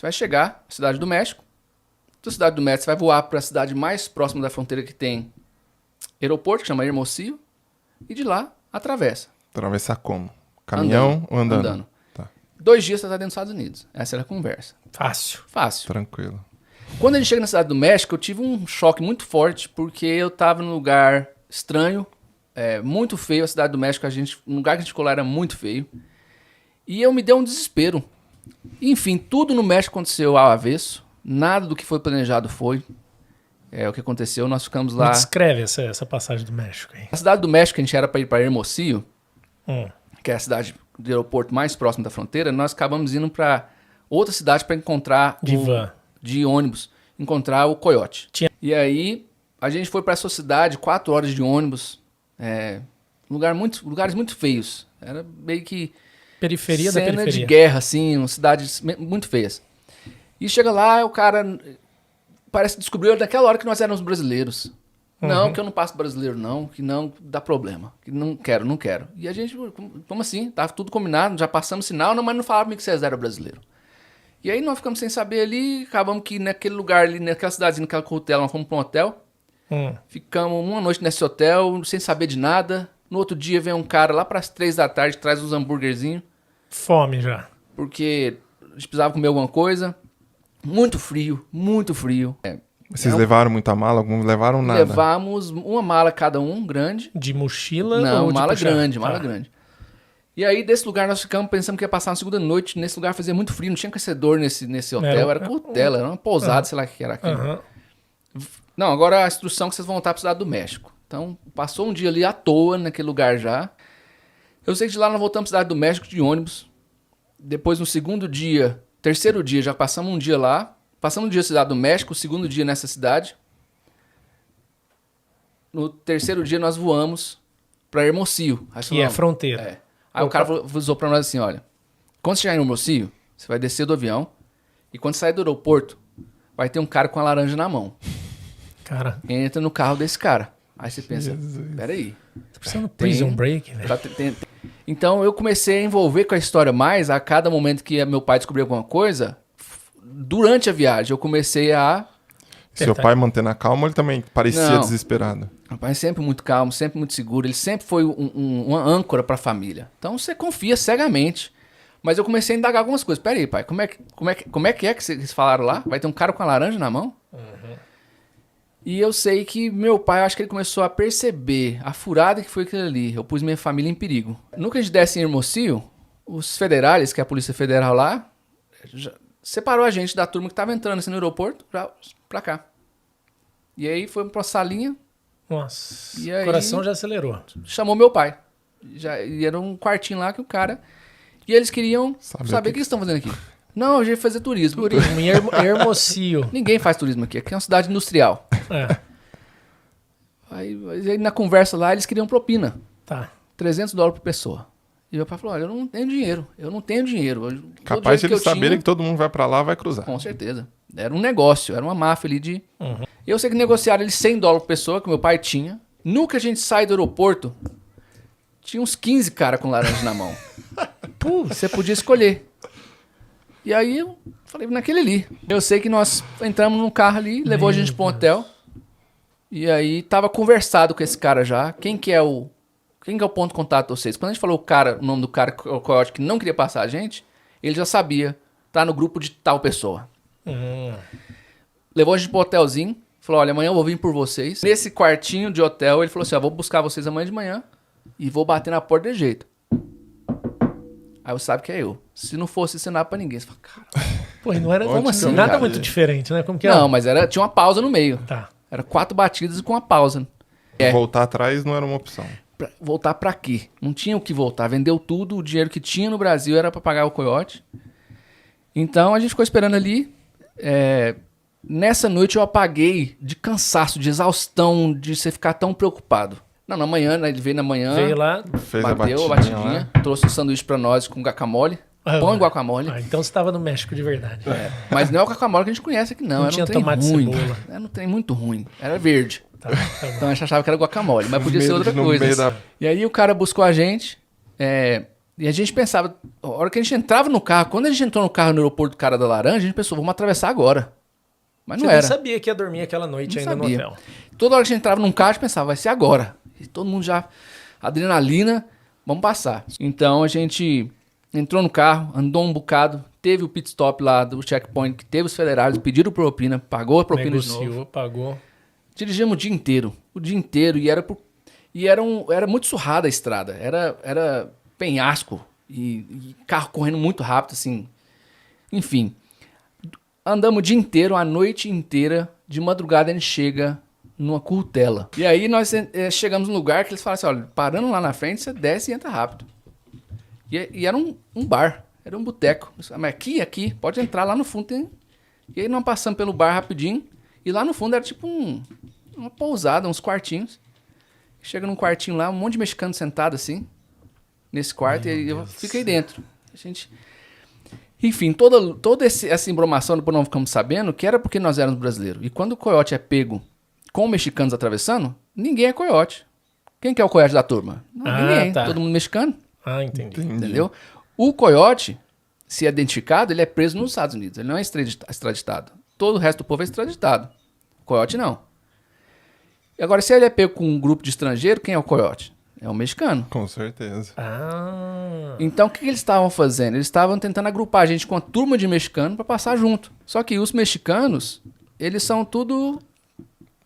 Você vai chegar na Cidade do México. Da Cidade do México, você vai voar para a cidade mais próxima da fronteira que tem aeroporto, que chama Hermosillo. E de lá, atravessa. Atravessar como? Caminhão ou andando? Andando. Tá. 2 dias você está dentro dos Estados Unidos. Essa era a conversa. Fácil. Fácil. Tranquilo. Quando a gente chega na Cidade do México, eu tive um choque muito forte, porque eu estava num lugar estranho, muito feio. A Cidade do México, o lugar que a gente ficou lá era muito feio. E eu me dei um desespero. Enfim, tudo no México aconteceu ao avesso. Nada do que foi planejado foi. O que aconteceu, nós ficamos lá... Me descreve essa passagem do México aí. A Cidade do México, a gente era para ir para Hermosillo, que é a cidade do aeroporto mais próximo da fronteira. Nós acabamos indo para outra cidade para encontrar... De ônibus, encontrar o coiote. E aí, a gente foi para essa cidade, 4 horas de ônibus, lugares muito feios. Era meio que... Periferia da periferia. Cena de guerra, assim, cidades muito feias. E chega lá, o cara parece que descobriu naquela hora que nós éramos brasileiros. Não, que eu não passo brasileiro não, que não dá problema, que não quero. E a gente, como assim? Tava tudo combinado, já passamos sinal, mas não falava que vocês eram brasileiros. E aí nós ficamos sem saber ali, acabamos que naquele lugar ali, naquela cidadezinha, naquela hotel, nós fomos para um hotel. Ficamos uma noite nesse hotel, sem saber de nada. No outro dia vem um cara lá para as 3 da tarde, traz uns hambúrguerzinhos. Fome já. Porque a gente precisava comer alguma coisa. Muito frio, muito frio. Vocês levaram muita mala? Não levaram nada? Levamos uma mala cada um, grande. De mochila? Não, ou de mala puxar? grande, mala grande. E aí, desse lugar, nós ficamos pensando que ia passar uma segunda noite. Nesse lugar fazia muito frio, não tinha aquecedor nesse hotel. Era hotel, era uma pousada, sei lá o que era aquilo. Não, agora a instrução é que vocês vão voltar para a Cidade do México. Então, passou um dia ali à toa, naquele lugar já. Eu sei que de lá nós voltamos para a Cidade do México de ônibus. Depois, no terceiro dia, já passamos um dia lá. Passamos um dia na Cidade do México, o segundo dia nessa cidade. No terceiro dia, nós voamos para Hermosillo. Que é a fronteira. Aí o cara avisou para nós assim, olha, quando você chegar em Hermosillo, você vai descer do avião e quando sair do aeroporto, vai ter um cara com a laranja na mão. Cara. Entra no carro desse cara. Aí você pensa, peraí. Tá precisando de Prison Break, velho. Então eu comecei a envolver com a história mais a cada momento que meu pai descobriu alguma coisa. Durante a viagem eu comecei a... Seu pai mantendo a calma, ele também parecia Não. desesperado. Meu pai é sempre muito calmo, sempre muito seguro. Ele sempre foi uma âncora para a família. Então você confia cegamente. Mas eu comecei a indagar algumas coisas. Peraí, pai, como é que vocês falaram lá? Vai ter um cara com a laranja na mão? E eu sei que meu pai, eu acho que ele começou a perceber a furada que foi aquilo ali. Eu pus minha família em perigo. No que a gente desce em Hermosillo, os federais, que é a Polícia Federal lá, já separou a gente da turma que estava entrando assim, no aeroporto pra cá. E aí foi pra salinha. Nossa, E aí, o coração já acelerou. Chamou meu pai. E era um quartinho lá que o cara... E eles queriam saber o que eles estão fazendo aqui. Não, a gente ia fazer turismo. Turismo em Hermosillo. Ninguém faz turismo aqui. Aqui é uma cidade industrial. Aí na conversa lá, eles queriam propina. Tá. $300 por pessoa. E meu pai falou, olha, eu não tenho dinheiro. Capaz de eles saberem que todo mundo vai pra lá, vai cruzar. Com certeza. Era um negócio, era uma máfia ali de... Eu sei que negociaram eles $100 por pessoa, que meu pai tinha. Nunca a gente sai do aeroporto, tinha uns 15 caras com laranja na mão. Você podia escolher. E aí eu falei, naquele ali. Eu sei que nós entramos num carro ali, levou a gente para um hotel. E aí tava conversado com esse cara já. Quem que é o ponto de contato de vocês? Quando a gente falou o nome do cara, o coiote, que não queria passar a gente, ele já sabia. Tá no grupo de tal pessoa. Levou a gente pro hotelzinho. Falou, olha, amanhã eu vou vir por vocês. Nesse quartinho de hotel, ele falou assim, vou buscar vocês amanhã de manhã e vou bater na porta de jeito. Aí você sabe que é eu. Se não fosse ensinar pra ninguém, você fala, cara... Pô, e não era como assim, nada cara? muito diferente, né? Como que Não, mas tinha uma pausa no meio. Tá. Era 4 batidas com uma pausa. Voltar atrás não era uma opção. Voltar pra quê? Não tinha o que voltar. Vendeu tudo, o dinheiro que tinha no Brasil era pra pagar o coiote. Então a gente ficou esperando ali. Nessa noite eu apaguei de cansaço, de exaustão, de você ficar tão preocupado. Não, na manhã, né? Ele veio na manhã. Veio lá. Fez bateu a batidinha. trouxe um sanduíche pra nós com guacamole. Pão e guacamole. Então você estava no México de verdade. Mas não é o guacamole que a gente conhece aqui, não. Era tinha um trem tomate e ruim. cebola. Era um trem muito ruim. Era verde. Tá Então a gente achava que era guacamole, mas podia ser outra No coisa. meio da... E aí o cara buscou a gente. E a gente pensava, a hora que a gente entrava no carro, quando a gente entrou no carro no aeroporto do Cara da Laranja, a gente pensou, vamos atravessar agora. Mas não Você era. nem sabia que ia dormir aquela noite Não ainda sabia. no hotel. Toda hora que a gente entrava num carro, a gente pensava, vai ser agora. E todo mundo já, adrenalina, vamos passar. Então a gente entrou no carro, andou um bocado, teve o pit stop lá do checkpoint, que teve os federais, pediram propina, pagou a propina de novo. Negociou, pagou. Dirigimos o dia inteiro, e era muito surrada a estrada, era penhasco, e carro correndo muito rápido, assim, enfim. Andamos o dia inteiro, a noite inteira, de madrugada a gente chega numa curtela. E aí nós chegamos num lugar que eles falaram assim, olha, parando lá na frente, você desce e entra rápido. E era um bar, era um boteco. Mas aqui, pode entrar lá no fundo. E aí nós passamos pelo bar rapidinho, e lá no fundo era tipo uma pousada, uns quartinhos. Chega num quartinho lá, um monte de mexicano sentado assim, nesse quarto, e eu fiquei dentro. Enfim, toda essa embromação, depois nós ficamos sabendo que era porque nós éramos brasileiros. E quando o coiote é pego com mexicanos atravessando, ninguém é coiote. Quem que é o coiote da turma? Ninguém, tá. todo mundo mexicano. Ah, entendi. Entendeu? O coiote, se identificado, ele é preso nos Estados Unidos. Ele não é extraditado. Todo o resto do povo é extraditado. O coiote não. E agora, se ele é pego com um grupo de estrangeiro, quem é o coiote? É o mexicano. Com certeza. Ah. Então, o que eles estavam fazendo? Eles estavam tentando agrupar a gente com uma turma de mexicanos para passar junto. Só que os mexicanos, eles são tudo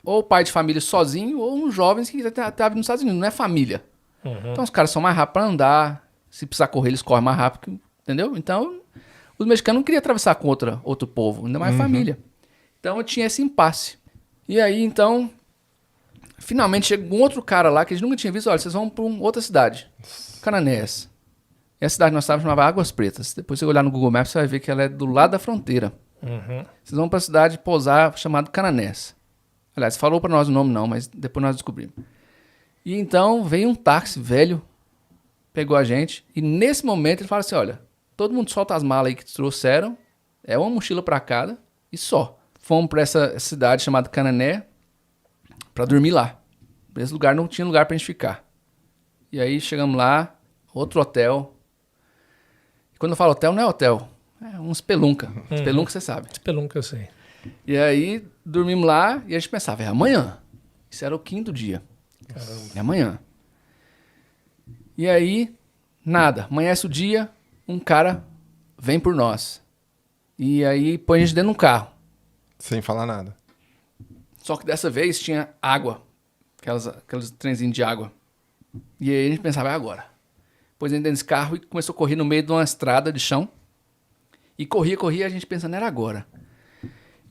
ou pai de família sozinho ou uns jovens que estavam nos Estados Unidos. Não é família. Uhum. Então, os caras são mais rápidos para andar. Se precisar correr, eles correm mais rápido. Entendeu? Então, os mexicanos não queriam atravessar com outro povo, ainda mais família. Então, tinha esse impasse. E aí, então, finalmente chegou um outro cara lá que a gente nunca tinha visto. Olha, vocês vão para outra cidade, Cananéias. E a cidade que nós estávamos chamava Águas Pretas. Depois você olhar no Google Maps, você vai ver que ela é do lado da fronteira. Uhum. Vocês vão para a cidade pousar chamada Cananés. Aliás, falou para nós o nome não, mas depois nós descobrimos. E então veio um táxi velho, pegou a gente, e nesse momento ele fala assim, olha, todo mundo solta as malas aí que trouxeram, é uma mochila para cada, e só. Fomos para essa cidade chamada Canané, para dormir lá. Esse lugar não tinha lugar pra gente ficar. E aí chegamos lá, outro hotel. E quando eu falo hotel, não é hotel. É um espelunca. Espelunca você sabe. Espelunca eu sei. E aí dormimos lá e a gente pensava, é amanhã. Isso era o 5º dia. Caramba. É amanhã. E aí, nada. Amanhece o dia, um cara vem por nós. E aí põe a gente dentro de um carro. Sem falar nada. Só que dessa vez tinha água. Aqueles trenzinhos de água. E aí a gente pensava, é agora. Depois a gente dentro desse carro e começou a correr no meio de uma estrada de chão. E corria, a gente pensando, era agora.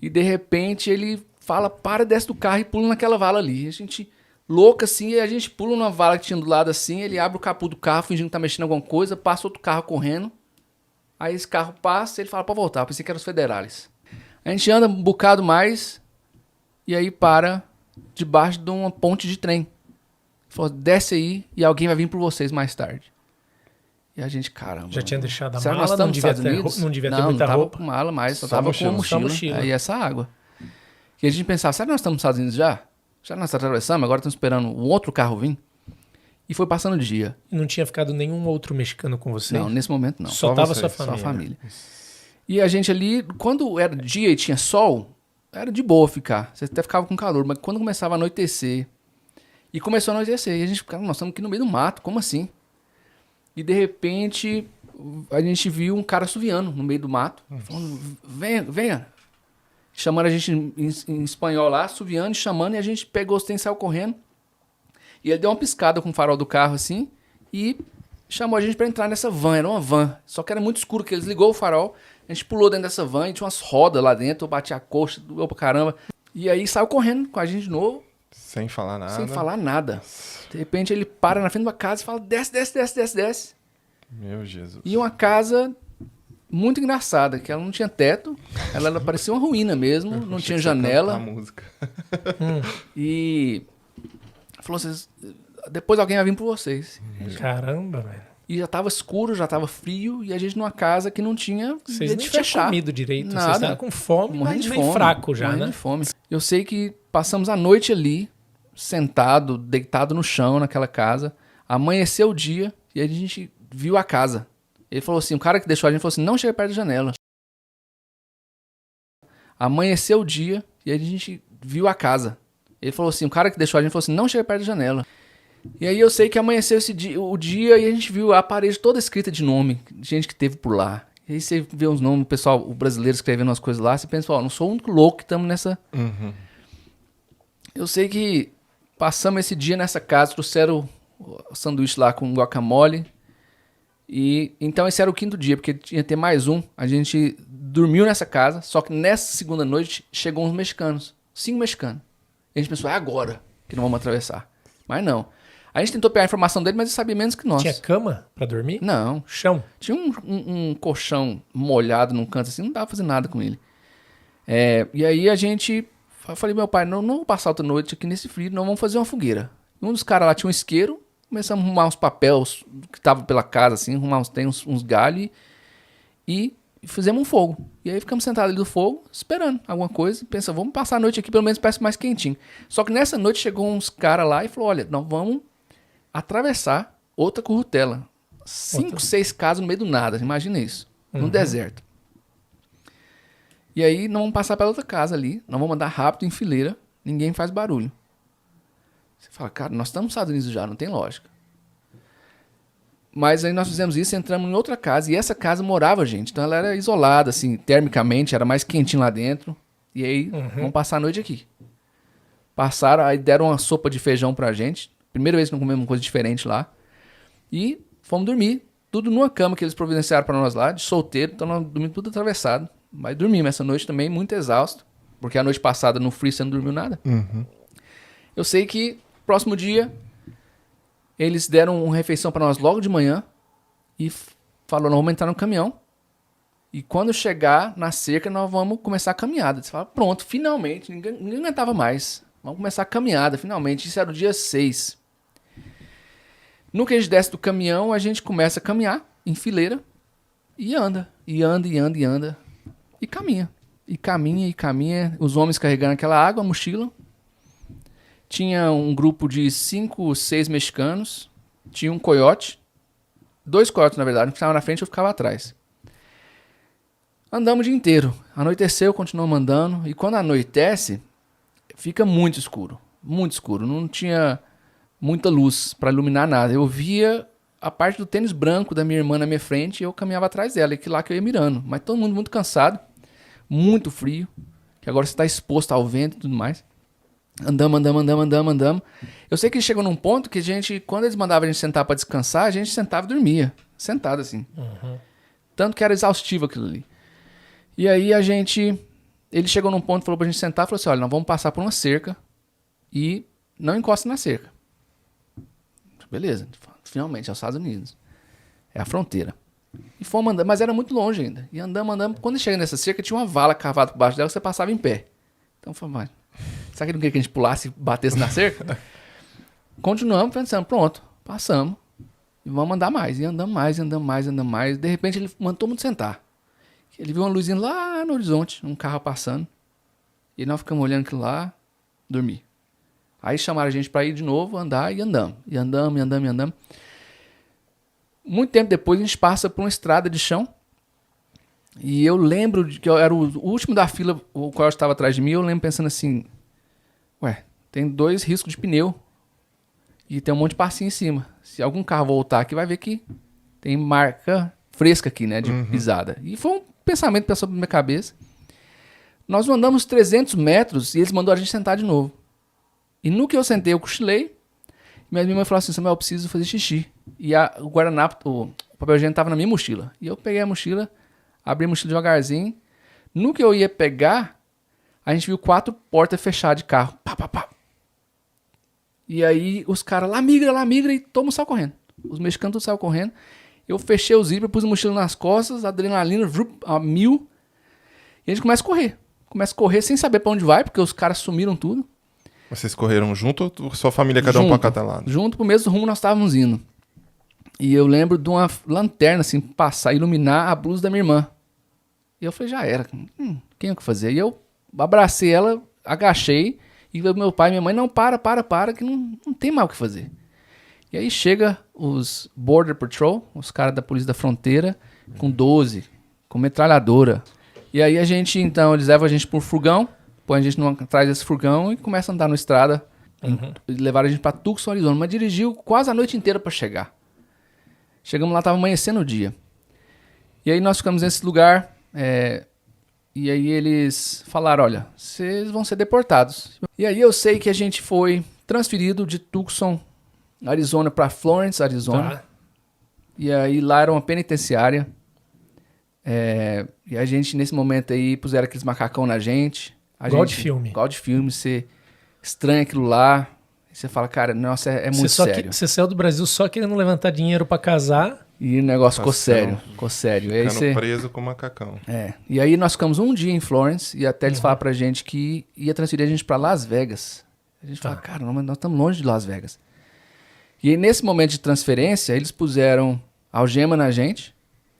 E de repente ele fala, para, desce do carro e pula naquela vala ali. A gente, louca assim, e a gente pula numa vala que tinha do lado assim, ele abre o capô do carro, fingindo que tá mexendo em alguma coisa, passa outro carro correndo. Aí esse carro passa, ele fala pra voltar, eu pensei que eram os federais. A gente anda um bocado mais, e aí para debaixo de uma ponte de trem. Ele falou, desce aí e alguém vai vir por vocês mais tarde. E a gente, caramba. Já tinha deixado a será que mala, nós não estamos devia nos Estados ter, Unidos? não devia ter Não, muita tava roupa. com mala mais, só Só tava mochila. com uma Só mochila. mochila. Aí essa água. E a gente pensava, será que nós estamos nos Estados Unidos já? Já nós atravessamos, agora estamos esperando um outro carro vir? E foi passando o dia. E não tinha ficado nenhum outro mexicano com você? Não, nesse momento não. Só Só tava vocês, sua Só família. a família. E a gente ali, quando era dia e tinha sol, era de boa ficar. Você até ficava com calor, mas quando começava a anoitecer, e começou a anoitecer, e a gente ficava, nós estamos aqui no meio do mato, como assim? E de repente, a gente viu um cara assoviando no meio do mato, falando, venha, venha. Chamando a gente em espanhol lá, assoviando e chamando, e a gente pegou os trem e saiu correndo. E ele deu uma piscada com o farol do carro assim, e chamou a gente pra entrar nessa van, era uma van. Só que era muito escuro, que eles ligou o farol, a gente pulou dentro dessa van e tinha umas rodas lá dentro, eu bati a coxa, doeu pra caramba. E aí saiu correndo com a gente de novo, Sem falar nada. sem falar nada. De repente ele para na frente de uma casa e fala, desce, desce, desce, desce, desce. Meu Jesus. E uma casa muito engraçada, que ela não tinha teto, ela parecia uma ruína mesmo, não Achei tinha que você ia janela. cantar a música. E falou assim, depois alguém vai vir por vocês. Caramba, velho. E já tava escuro, já tava frio, e a gente numa casa que não tinha Vocês jeito nem de tinham fechar. comido direito. Vocês Nada. estavam com fome, Morrendo mas de meio fome. fraco já, Morrendo né? de fome. Eu sei que passamos a noite ali, sentado, deitado no chão naquela casa. Amanheceu o dia, e a gente viu a casa. Ele falou assim, o cara que deixou a gente falou assim, não chega perto da janela. Amanheceu o dia e a gente viu a casa. Ele falou assim, o cara que deixou a gente falou assim, não chega perto da janela. E aí eu sei que amanheceu o dia e a gente viu a parede toda escrita de nome, de gente que teve por lá. E aí você vê os nomes, o pessoal, o brasileiro escrevendo as coisas lá, você pensa, ó, não sou o único louco que estamos nessa... Uhum. Eu sei que passamos esse dia nessa casa, trouxeram o sanduíche lá com guacamole. E então esse era o 5º dia, porque tinha que ter mais um. A gente dormiu nessa casa, só que nessa segunda noite chegou uns mexicanos, 5 mexicanos. E a gente pensou, é agora que não vamos atravessar. Mas não. A gente tentou pegar a informação dele, mas ele sabia menos que nós. Tinha cama pra dormir? Não. Chão? Tinha um colchão molhado num canto assim, não dava pra fazer nada com ele. E aí a gente... Eu falei, meu pai, não vou passar outra noite aqui nesse frio, não, vamos fazer uma fogueira. Um dos caras lá tinha um isqueiro, começamos a arrumar uns papéis que estavam pela casa, assim, arrumar uns galhos e fizemos um fogo. E aí ficamos sentados ali do fogo, esperando alguma coisa. Pensa, vamos passar a noite aqui, pelo menos parece mais quentinho. Só que nessa noite chegou uns caras lá e falou, olha, nós vamos atravessar outra currutela. 5, 6 casas no meio do nada, imagina isso, no deserto. E aí nós vamos passar pela outra casa ali, nós vamos andar rápido em fileira, ninguém faz barulho. Você fala, cara, nós estamos nos Estados Unidos já, não tem lógica. Mas aí nós fizemos isso, entramos em outra casa, e essa casa morava gente, então ela era isolada, assim, termicamente, era mais quentinho lá dentro. E aí, vamos passar a noite aqui. Passaram, aí deram uma sopa de feijão pra gente, primeira vez que nós comemos uma coisa diferente lá. E fomos dormir, tudo numa cama que eles providenciaram pra nós lá, de solteiro, então nós dormimos tudo atravessado. Mas dormimos essa noite também muito exausto, porque a noite passada no frio você não dormiu nada. Uhum. Eu sei que próximo dia eles deram uma refeição para nós logo de manhã e falou, nós vamos entrar no caminhão e quando chegar na cerca nós vamos começar a caminhada. Você fala, pronto, finalmente, ninguém aguentava mais. Vamos começar a caminhada, finalmente. Isso era o dia 6. No que a gente desce do caminhão, a gente começa a caminhar em fileira e anda, e anda, e anda, e anda. E caminha. E caminha, e caminha. Os homens carregando aquela água, a mochila. Tinha um grupo de 5, 6 mexicanos. Tinha um coiote. 2 coiotes, na verdade. Um que estava na frente e eu ficava atrás. Andamos o dia inteiro. Anoiteceu, continuamos andando. E quando anoitece, fica muito escuro. Muito escuro. Não tinha muita luz para iluminar nada. Eu via a parte do tênis branco da minha irmã na minha frente e eu caminhava atrás dela. E que lá que eu ia mirando. Mas todo mundo muito cansado. Muito frio. Que agora você está exposto ao vento e tudo mais. Andamos. Eu sei que chegou num ponto que a gente, quando eles mandavam a gente sentar para descansar, a gente sentava e dormia. Sentado assim. Tanto que era exaustivo aquilo ali. E aí ele chegou num ponto, falou pra gente sentar, falou assim, olha, nós vamos passar por uma cerca e não encosta na cerca. Beleza, finalmente, é os Estados Unidos. É a fronteira. E fomos andando, mas era muito longe ainda. E andamos. Quando chega nessa cerca, tinha uma vala cavada por baixo dela que você passava em pé. Então, foi mais. Será que ele não queria que a gente pulasse e batesse na cerca? Continuamos pensando, pronto, passamos. E vamos andar mais. E andamos mais. De repente ele mandou todo mundo sentar. Ele viu uma luzinha lá no horizonte, um carro passando. E nós ficamos olhando aquilo lá, dormir. Aí chamaram a gente para ir de novo, andar e andamos. E andamos. Muito tempo depois a gente passa por uma estrada de chão. E eu lembro que eu era o último da fila, o qual estava atrás de mim. Eu lembro pensando assim, ué, tem 2 riscos de pneu e tem um monte de passinho em cima. Se algum carro voltar aqui, vai ver que tem marca fresca aqui, né, de pisada. E foi um pensamento que passou pela minha cabeça. Nós andamos 300 metros e eles mandaram a gente sentar de novo. E no que eu sentei, eu cochilei. Minha irmã falou assim, Samuel, eu preciso fazer xixi. E o guardanapo, o papel higiênico estava na minha mochila. E eu peguei a mochila, abri a mochila devagarzinho. No que eu ia pegar, a gente viu 4 portas fechadas de carro. Pá. E aí os caras, lá migra, e todo mundo saiu correndo. Os mexicanos todos saíram correndo. Eu fechei o zíper, pus a mochila nas costas, adrenalina, a 1000. E a gente começa a correr. Começa a correr sem saber pra onde vai, porque os caras sumiram tudo. Vocês correram junto ou sua família cada um pra cada lado? Junto pro mesmo rumo nós estávamos indo. E eu lembro de uma lanterna, assim, passar, iluminar a blusa da minha irmã. E eu falei, já era. Quem é o que fazer? E eu abracei ela, agachei, e meu pai e minha mãe, não, para, que não tem mais o que fazer. E aí chega os Border Patrol, os caras da Polícia da Fronteira, com 12, com metralhadora. E aí a gente, então, eles levam a gente por furgão, põe a gente atrás desse furgão e começa a andar na estrada. E levaram a gente pra Tucson, Arizona. Mas dirigiu quase a noite inteira pra chegar. Chegamos lá, tava amanhecendo o dia. E aí nós ficamos nesse lugar, e aí eles falaram, olha, vocês vão ser deportados. E aí eu sei que a gente foi transferido de Tucson, Arizona, pra Florence, Arizona. Tá. E aí lá era uma penitenciária. E a gente, nesse momento aí, puseram aqueles macacão na gente. Igual de filme. Igual de filme, você estranha aquilo lá. E você fala, cara, nossa, é muito sério. Você saiu do Brasil só querendo levantar dinheiro pra casar. E o negócio ficou Passão. sério, ficou sério. E aí Ficando preso com o macacão. E aí nós ficamos um dia em Florence e até eles falaram pra gente que ia transferir a gente pra Las Vegas. A gente fala, cara, não, mas nós estamos longe de Las Vegas. E aí nesse momento de transferência, eles puseram algema na gente,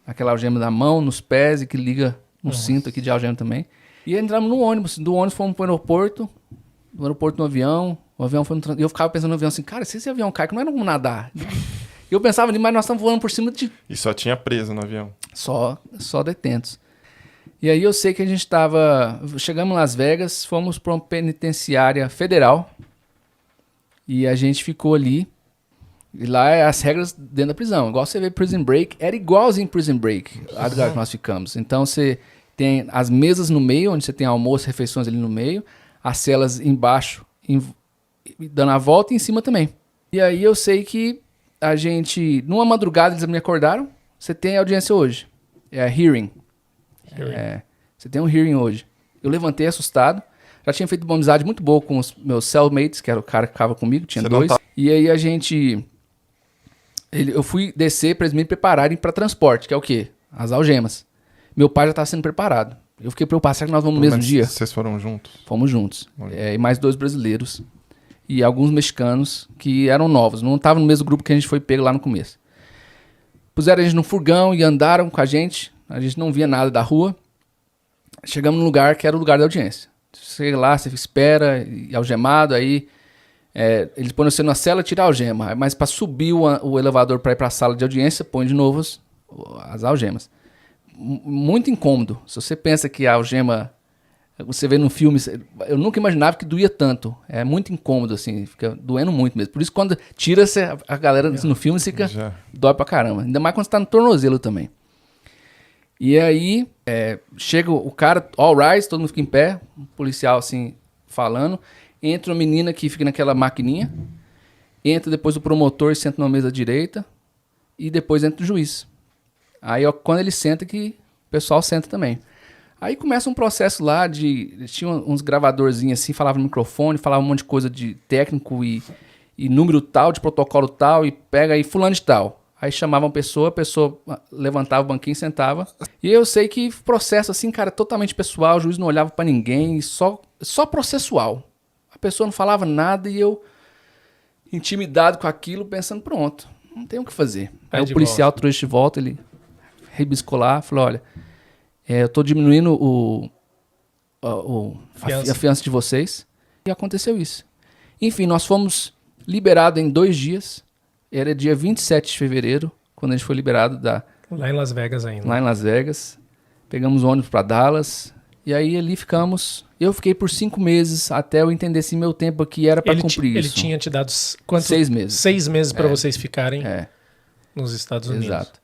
aquela algema da mão, nos pés e que liga no cinto aqui de algema também. E entramos no ônibus, do ônibus fomos pro aeroporto, do aeroporto no avião, o avião foi e eu ficava pensando no avião assim, cara, se esse avião cai, que não era como nadar. E eu pensava, mas nós estamos voando por cima de... E só tinha preso no avião. Só detentos. E aí eu sei que a gente chegamos em Las Vegas, fomos para uma penitenciária federal e a gente ficou ali. E lá é as regras dentro da prisão. Igual você vê Prison Break, era igualzinho Prison Break, a lugar que nós ficamos. Então você tem as mesas no meio, onde você tem almoço, refeições ali no meio, as celas embaixo, dando a volta e em cima também. E aí eu sei que a gente, numa madrugada, eles me acordaram. Você tem audiência hoje. É a hearing. Você tem um hearing hoje. Eu levantei assustado. Já tinha feito uma amizade muito boa com os meus cellmates, que era o cara que ficava comigo, tinha Você 2. não tá- E aí a gente... eu fui descer para eles me prepararem para transporte, que é o quê? As algemas. Meu pai já estava sendo preparado. Eu fiquei preocupado, será que nós vamos no mesmo Mas dia? Vocês foram juntos? Fomos juntos. Olha. E mais 2 brasileiros. E alguns mexicanos que eram novos. Não estavam no mesmo grupo que a gente foi pego lá no começo. Puseram a gente no furgão e andaram com a gente. A gente não via nada da rua. Chegamos num lugar que era o lugar da audiência. Você chega lá, você espera, e algemado, aí... eles põem você na cela e tiram a algema. Mas para subir o elevador para ir para a sala de audiência, põe de novo as algemas. Muito incômodo. Se você pensa que a algema... Você vê no filme, eu nunca imaginava que doía tanto. É muito incômodo, assim, fica doendo muito mesmo. Por isso, quando tira, a galera no filme fica... Já. Dói pra caramba. Ainda mais quando você tá no tornozelo também. E aí, chega o cara, all rise, todo mundo fica em pé, um policial assim, falando. Entra uma menina que fica naquela maquininha. Entra depois o promotor e senta numa mesa direita. E depois entra o juiz. Aí, ó, quando ele senta, que o pessoal senta também. Aí começa um processo lá tinha uns gravadorzinhos assim, falava no microfone, falava um monte de coisa de técnico e número tal, de protocolo tal, e pega aí fulano de tal. Aí chamavam a pessoa levantava o banquinho e sentava. E eu sei que processo assim, cara, totalmente pessoal, o juiz não olhava pra ninguém, só processual. A pessoa não falava nada e eu, intimidado com aquilo, pensando, pronto, não tem o que fazer. Aí o policial trouxe de volta, ele rebiscou lá, falou, olha... eu tô diminuindo a fiança de vocês. E aconteceu isso. Enfim, nós fomos liberados em 2 dias. Era dia 27 de fevereiro, quando a gente foi liberado lá em Las Vegas ainda. Lá em Las Vegas. Pegamos ônibus para Dallas. E aí ali ficamos... Eu fiquei por 5 meses até eu entender se meu tempo aqui era para cumprir isso. Ele tinha te dado quantos? 6 meses. 6 meses para vocês ficarem nos Estados Unidos. Exato.